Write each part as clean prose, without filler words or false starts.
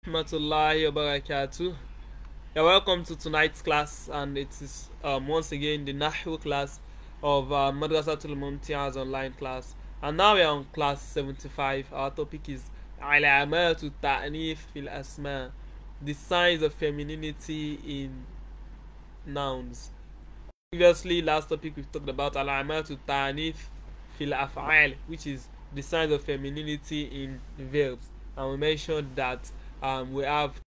Rahmatullahi wa barakatuh. Yeah, welcome to tonight's class, and it is once again the Nahw class of Madrasatul Mumtiaz online class. And now we are on class 75. Our topic is علامات التأنيث في الأسماء, the signs of femininity in nouns. Previously, last topic we talked about علامات التأنيث في الأفعال, which is the signs of femininity in verbs, and we mentioned that we have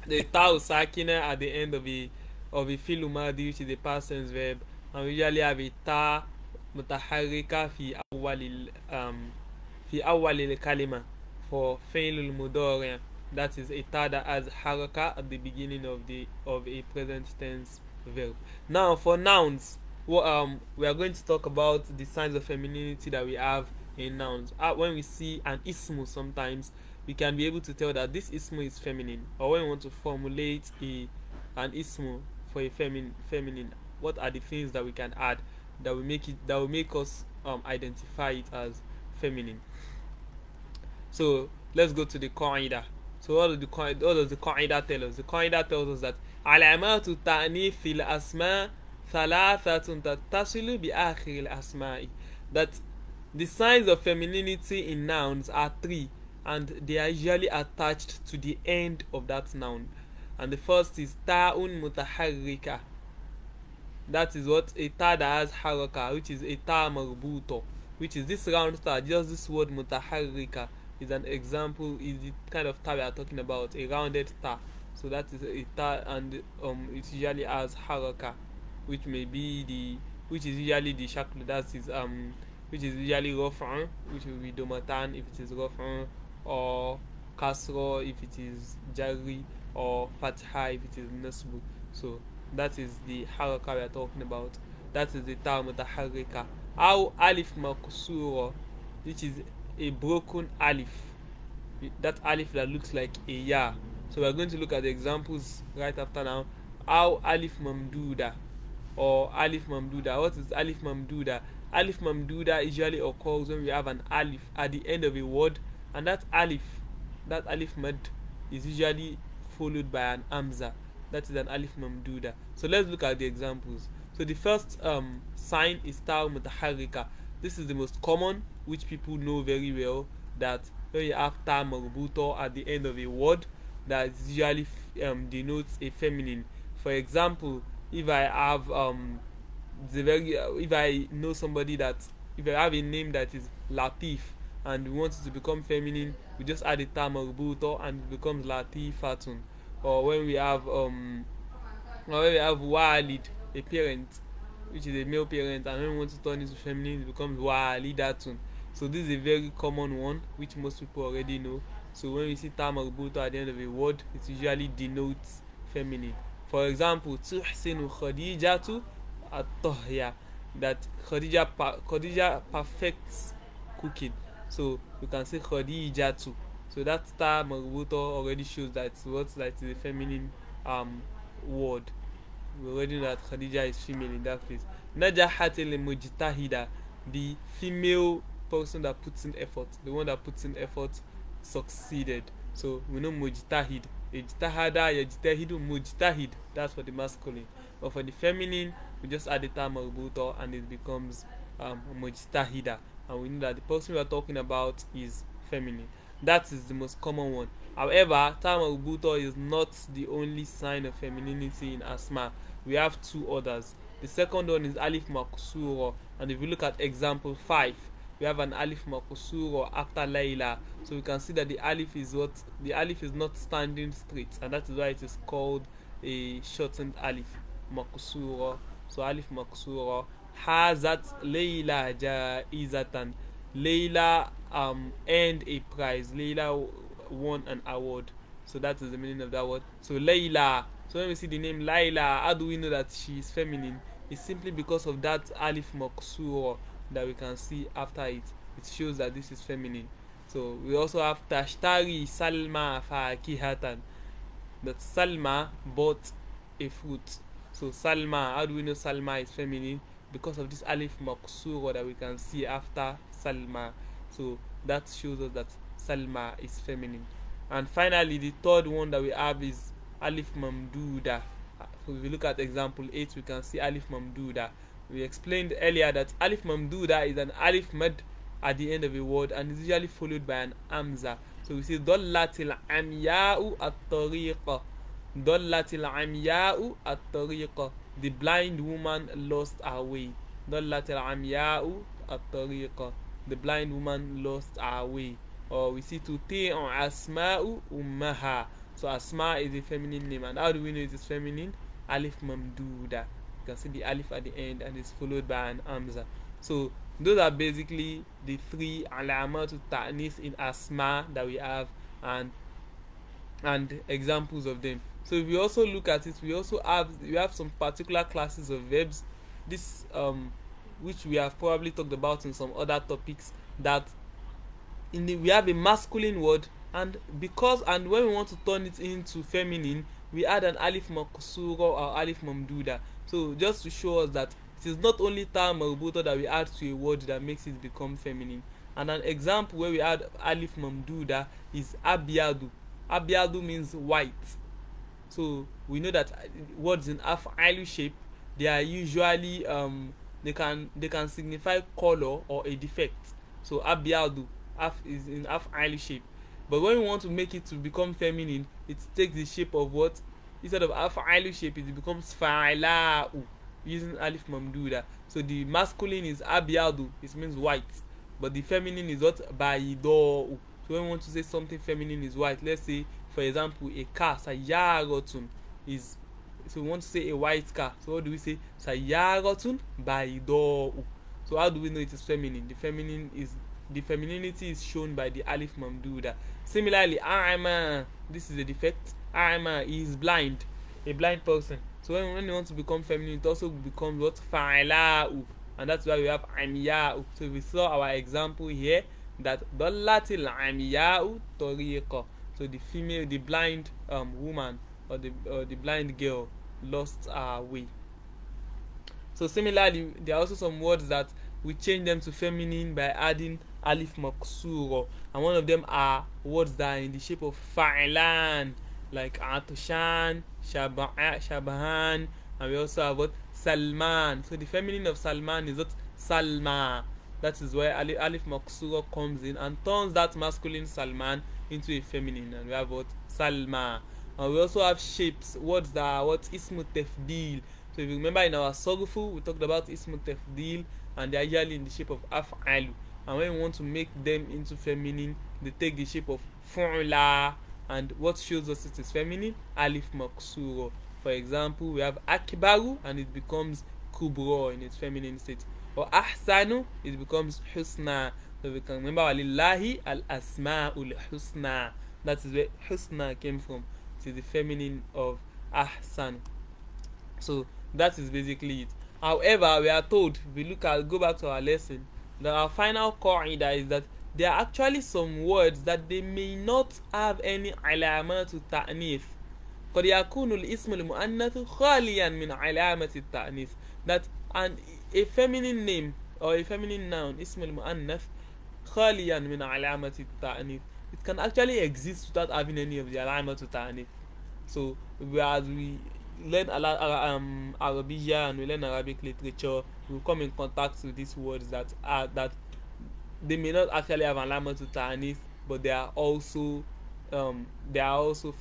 the tau sakina at the end of a fi'l madi, which is a past tense verb, and we usually have a ta mutaharrika fi awwal al-kalima for fi'l mudari'. That is a ta that has haraka at the beginning of a present tense verb. Now for nouns, we are going to talk about the signs of femininity that we have in nouns. When we see an ismu, sometimes we can be able to tell that this ismu is feminine, or when we want to formulate an ismu for a feminine, what are the things that we can add that will make us identify it as feminine. So let's go to the qaida. So what does the qaida tell us? The qaida tells us that علامات التأنيث في الأسماء ثلاثة تتصل بآخر الأسماء, that the signs of femininity in nouns are three, and they are usually attached to the end of that noun. And the first is ta'un mutaharrika. That is what a ta that has haraka, which is a ta marbuto, which is this round ta. Just this word mutaharrika is an example, is the kind of ta we are talking about, a rounded ta. So that is a ta, and it usually has haraka, which is usually the shakl, that is which is usually raf'un, which will be domatan if it is raf'un, or kasra if it is jarri, or fatha if it is nasbu. So that is the haraka we are talking about. That is the ta mutaharrika. Aw alif maksura, which is a broken alif, that alif that looks like a ya. So we are going to look at the examples right after now. Aw alif mamduda, or alif mamduda. What is alif mamduda? Alif mamduda usually occurs when we have an alif at the end of a word, and that alif mad is usually followed by an amza. That is an alif mamduda. So let's look at the examples. So the first sign is ta mutaharrika. This is the most common, which people know very well, that when you have ta marbuto at the end of a word, that usually denotes a feminine. For example, if I have if I know somebody that, if I have a name that is Latif and we want it to become feminine, we just add a ta marbuto and it becomes Latifatun. Or when we have Walid, a parent, which is a male parent, and when we want to turn it to feminine, it becomes Walidatun. So this is a very common one, which most people already know. So when we see ta marbuto at the end of a word, it usually denotes feminine. For example, tuhsinu khadijatu at-tahya, that Khadija perfects cooking. So we can say khadijatu. So that ta marbuto already shows that what's like the feminine word. We already know that Khadija is female in that case. Najahat al-mujtahida, the female person that puts in effort, the one that puts in effort succeeded. So we know mujtahid, ijtahada yajtahidu, mujtahid, that's for the masculine. But for the feminine, we just add the ta marbuto and it becomes mujtahida, and we know that the person we are talking about is feminine. That is the most common one. However, ta marbuto is not the only sign of femininity in asma. We have two others. The second one is alif maksura, and if we look at example 5, we have an alif maksura after Layla. So we can see that the alif is not standing straight, and that is why it is called a shortened alif maksura. So alif maksura. Hazat Layla jaizatan. Layla earned a prize. Layla won an award. So that is the meaning of that word. So Layla. So when we see the name Layla, how do we know that she is feminine? It's simply because of that alif maksura that we can see after it. It shows that this is feminine. So we also have tashtari Salma fakihatan, that Salma bought a fruit. So Salma, how do we know Salma is feminine? Because of this alif maksura that we can see after Salma. So that shows us that Salma is feminine. And finally, the third one that we have is alif mamduda. So if we look at example 8, we can see alif mamduda. We explained earlier that alif mamduda is an alif mad at the end of a word and is usually followed by an amza. So we say dallatil amya'u at-tariqa. Dallatil amya'u at-tariqa. The blind woman lost her way. Dallatil amya'u at-tariqa. The blind woman lost her way. Or we see tuti'u asma'u ummaha. So asma is a feminine name, and how do we know it is feminine? Alif mamduda. You can see the alif at the end and it's followed by an amza. So those are basically the three alamat al-ta'nith in asma that we have, and examples of them. So if we also look at it, we have some particular classes of verbs, this which we have probably talked about in some other topics, that we have a masculine word, and when we want to turn it into feminine, we add an alif maksura or alif mamduda. So just to show us that it is not only ta marbuta that we add to a word that makes it become feminine. And an example where we add alif mamduda is abyadu. Abyadu means white. So we know that words in af'alu shape, they are usually they can signify color or a defect. So abyadu is in af'alu shape. But when we want to make it to become feminine, it takes the shape of what? Instead of af'alu shape, it becomes fa'la'u, using alif mamduda. So the masculine is abyadu, it means white, but the feminine is what? Bayido. So when we want to say something feminine is white, let's say for example a car, sayyarotun, is, so we want to say a white car, so what do we say? Sayyarotun bayido. So how do we know it is feminine? The femininity is shown by the alif mamduda. Similarly, a'ma, this is a defect. A'ma is blind, a blind person. So when you want to become feminine, it also becomes what? Fa'la'u, and that's why we have amya'u. So we saw our example here that dallatil amya'u tariqa. So the blind woman or the blind girl lost her way. So similarly, there are also some words that we change them to feminine by adding alif maksura, and one of them are words that are in the shape of fa'lan, like atushan, shabahan, and we also have what? Salman. So the feminine of Salman is what? Salma. That is where alif maksura comes in and turns that masculine Salman into a feminine, and we have what? Salma. And we also have shapes, words that are what? Ismu tafdil. So if you remember in our sorghfu, we talked about ismu tafdil, and they are usually in the shape of af'alu. And when we want to make them into feminine, they take the shape of fu'la, and what shows us it is feminine? Alif maksura. For example, we have akbaru, and it becomes kubra in its feminine state. Or ahsanu, it becomes husna. So we can remember lillahi al-asma'ul husna. That is where husna came from. It is the feminine of ahsan. So that is basically it. However, we are told, if we go back to our lesson, that our final qaida is that there are actually some words that they may not have any علامات التأنيث. قد يكون الاسم المؤنث خاليا من علامة التأنيث. That a feminine name or a feminine noun, اسم المؤنث خاليا من علامة التأنيث, it can actually exist without having any of the علامات التأنيث. So as we learn Arabiya and we learn Arabic literature, we come in contact with these words that they may not actually have alamat ta'anith, but they are also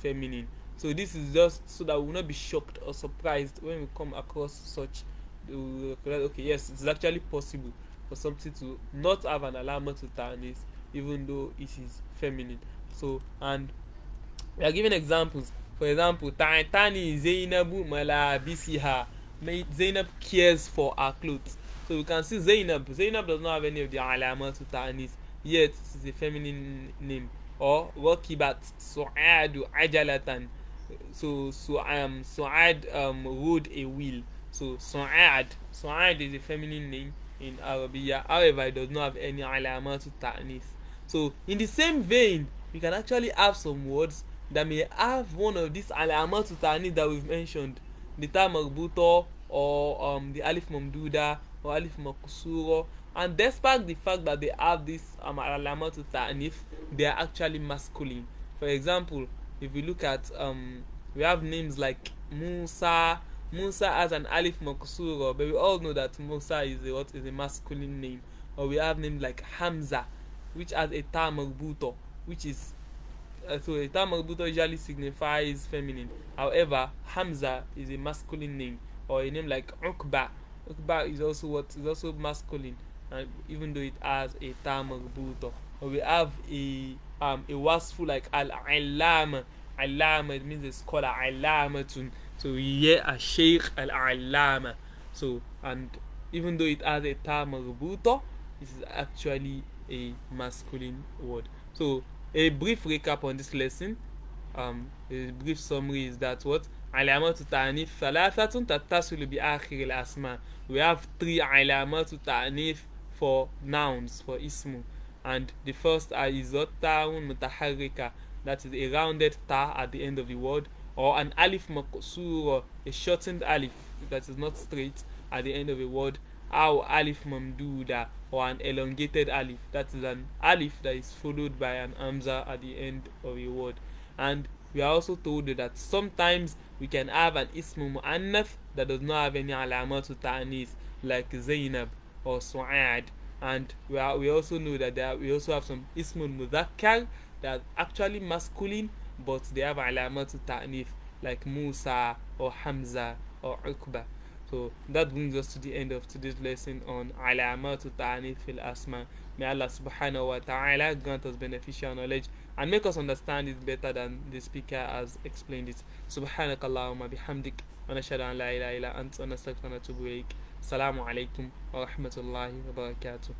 feminine. So this is just so that we will not be shocked or surprised when we come across such. Okay, yes, it's actually possible for something to not have an alamat ta'anith even though it is feminine. So, and we are giving examples. For example, Ta'tani Zainabu malabisiha. Zainab cares for her clothes. So we can see Zainab does not have any of the alamat ta'anith, yet it is a feminine name. Or Rakibat Su'adu Ajalatan. So Su'ad rode a wheel. So Su'ad is a feminine name in Arabiya. However, it does not have any alamat ta'anith. So in the same vein, we can actually have some words that may have one of these alamat ta'anith that we've mentioned, the ta marbuta or the alif mamduda or alif maksura, and despite the fact that they have this alamat ta'anith, they are actually masculine. For example, if we look at we have names like Musa. Musa has an alif maksura, but we all know that Musa is a masculine name. Or we have names like Hamza, which has a ta marbuto, which is so a ta marbuto usually signifies feminine. However, Hamza is a masculine name. Or a name like Uqba. Uqba is also masculine, and even though it has a ta marbuto. Or we have a wasfu like al-alama. Alama, it means a scholar. Alamatun. So we hear a sheikh al-alama. So, and even though it has a ta marbuto, this is actually a masculine word. So a brief recap on this lesson, a brief summary is that what علامات التأنيث ثلاثة تتصل بآخر الأسماء. We have 3 علامات التأنيث for nouns, for ismu, and the first is ta'un mutaharrika, that is a rounded ta at the end of the word, or an alif maqsura, a shortened alif that is not straight at the end of a word, or alif mamduda, or an elongated alif, that is an alif that is followed by an hamza at the end of a word. And we are also told that sometimes we can have an ismu mu'annath that does not have any alamatu ta'anith, like Zainab or Su'ad. And we also know that we also have some ismul mudhakkar that are actually masculine, but they have alamatu ta'anith, like Musa or Hamza or Uqba. So that brings us to the end of today's lesson on علامات التأنيث في الأسماء. May Allah subhanahu wa ta'ala grant us beneficial knowledge and make us understand it better than the speaker has explained it. سبحانك اللهم بحمدك ونشهد أن لا إله إلا أنت ونستغفرك ونتوب إليك. السلام عليكم ورحمة الله وبركاته.